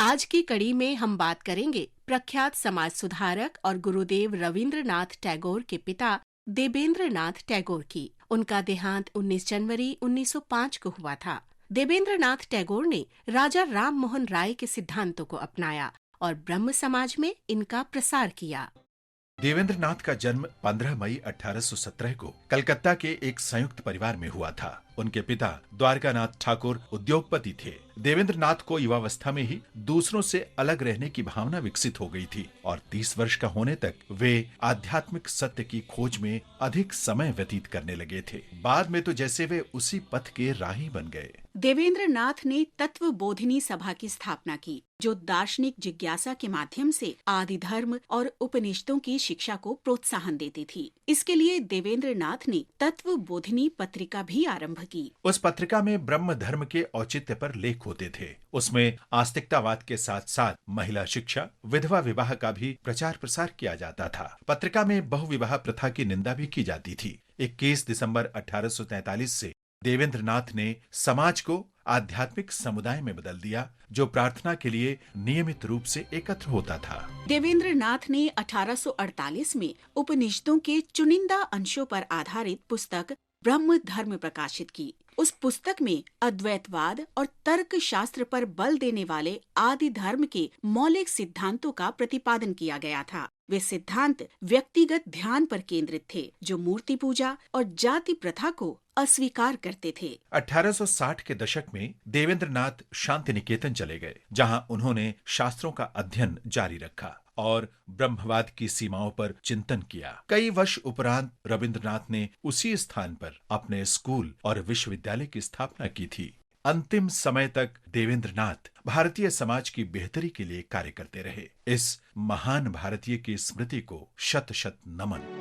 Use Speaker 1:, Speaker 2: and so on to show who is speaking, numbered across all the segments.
Speaker 1: आज की कड़ी में हम बात करेंगे प्रख्यात समाज सुधारक और गुरुदेव रविंद्रनाथ टैगोर के पिता देवेंद्र नाथ टैगोर की। उनका देहांत 19 जनवरी 1905 को हुआ था। देवेंद्र नाथ टैगोर ने राजा राम मोहन राय के सिद्धांतों को अपनाया और ब्रह्म समाज में इनका प्रसार किया।
Speaker 2: देवेंद्र नाथ का जन्म 15 मई 1817 को कलकत्ता के एक संयुक्त परिवार में हुआ था। उनके पिता द्वारकानाथ ठाकुर उद्योगपति थे। देवेंद्र नाथ को युवावस्था में ही दूसरों से अलग रहने की भावना विकसित हो गई थी और 30 वर्ष का होने तक वे आध्यात्मिक सत्य की खोज में अधिक समय व्यतीत करने लगे थे। बाद में तो जैसे वे उसी पथ के राही बन गए।
Speaker 1: देवेंद्र नाथ ने तत्व बोधिनी सभा की स्थापना की, जो दार्शनिक जिज्ञासा के माध्यम से आदि धर्म और उपनिषदों की शिक्षा को प्रोत्साहन देती थी। इसके लिए देवेंद्र नाथ ने तत्व बोधिनी पत्रिका भी आरंभ की।
Speaker 2: उस पत्रिका में ब्रह्म धर्म के औचित्य पर लेख होते थे। उसमें आस्तिकतावाद के साथ साथ महिला शिक्षा, विधवा विवाह का भी प्रचार प्रसार किया जाता था। पत्रिका में बहुविवाह प्रथा की निंदा भी की जाती थी। 21 दिसंबर 1843 से देवेंद्र नाथ ने समाज को आध्यात्मिक समुदाय में बदल दिया, जो प्रार्थना के लिए नियमित रूप से एकत्र होता था।
Speaker 1: देवेंद्र नाथ ने 1848 में उपनिषदों के चुनिंदा अंशों पर आधारित पुस्तक ब्रह्म धर्म प्रकाशित की। उस पुस्तक में अद्वैतवाद और तर्क शास्त्र पर बल देने वाले आदि धर्म के मौलिक सिद्धांतों का प्रतिपादन किया गया था। वे सिद्धांत व्यक्तिगत ध्यान पर केंद्रित थे, जो मूर्ति पूजा और जाति प्रथा को अस्वीकार करते थे।
Speaker 2: 1860 के दशक में देवेंद्र नाथ शांति निकेतन चले गए, जहां उन्होंने शास्त्रों का अध्ययन जारी रखा और ब्रह्मवाद की सीमाओं पर चिंतन किया। कई वर्ष उपरांत रविंद्रनाथ ने उसी स्थान पर अपने स्कूल और विश्वविद्यालय की स्थापना की थी। अंतिम समय तक देवेंद्र नाथ भारतीय समाज की बेहतरी के लिए कार्य करते रहे। इस महान भारतीय की स्मृति को शत शत नमन।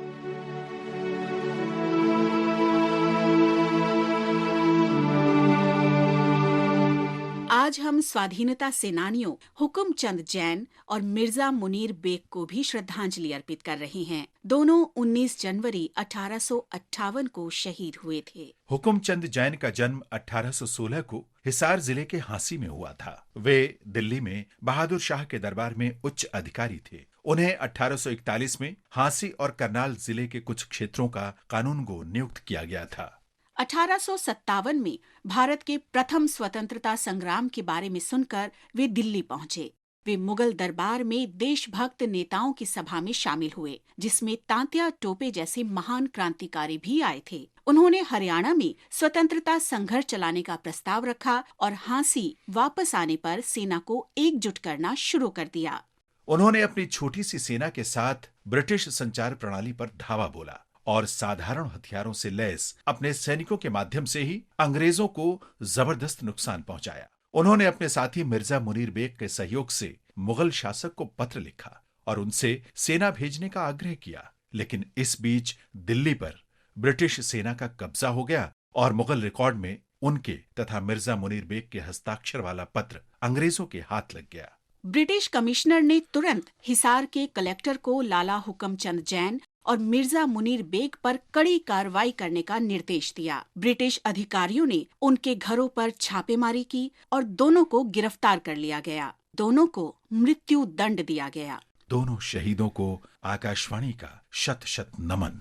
Speaker 1: आज हम स्वाधीनता सेनानियों हुकुमचंद जैन और मिर्जा मुनीर बेग को भी श्रद्धांजलि अर्पित कर रहे हैं। दोनों 19 जनवरी 1858 को शहीद हुए थे।
Speaker 2: हुकुमचंद जैन का जन्म 1816 को हिसार जिले के हांसी में हुआ था। वे दिल्ली में बहादुर शाह के दरबार में उच्च अधिकारी थे। उन्हें 1841 में हांसी और करनाल जिले के कुछ क्षेत्रों का कानूनगो नियुक्त किया गया था।
Speaker 1: 1857 में भारत के प्रथम स्वतंत्रता संग्राम के बारे में सुनकर वे दिल्ली पहुंचे। वे मुगल दरबार में देशभक्त नेताओं की सभा में शामिल हुए, जिसमें तांत्या टोपे जैसे महान क्रांतिकारी भी आए थे। उन्होंने हरियाणा में स्वतंत्रता संघर्ष चलाने का प्रस्ताव रखा और हांसी वापस आने पर सेना को एकजुट करना शुरू कर दिया।
Speaker 2: उन्होंने अपनी छोटी सी सेना के साथ ब्रिटिश संचार प्रणाली पर धावा बोला और साधारण हथियारों से लैस अपने सैनिकों के माध्यम से ही अंग्रेजों को जबरदस्त नुकसान पहुंचाया। उन्होंने अपने साथी मिर्जा मुनीर बेग के सहयोग से मुगल शासक को पत्र लिखा और उनसे सेना भेजने का आग्रह किया, लेकिन इस बीच दिल्ली पर ब्रिटिश सेना का कब्जा हो गया और मुगल रिकॉर्ड में उनके तथा मिर्जा मुनीर बेग के हस्ताक्षर वाला पत्र अंग्रेजों के हाथ लग गया।
Speaker 1: ब्रिटिश कमिश्नर ने तुरंत हिसार के कलेक्टर को लाला हुकमचंद जैन और मिर्जा मुनीर बेग पर कड़ी कार्रवाई करने का निर्देश दिया। ब्रिटिश अधिकारियों ने उनके घरों पर छापेमारी की और दोनों को गिरफ्तार कर लिया गया। दोनों को मृत्यु दंड दिया गया।
Speaker 2: दोनों शहीदों को आकाशवाणी का शत शत नमन।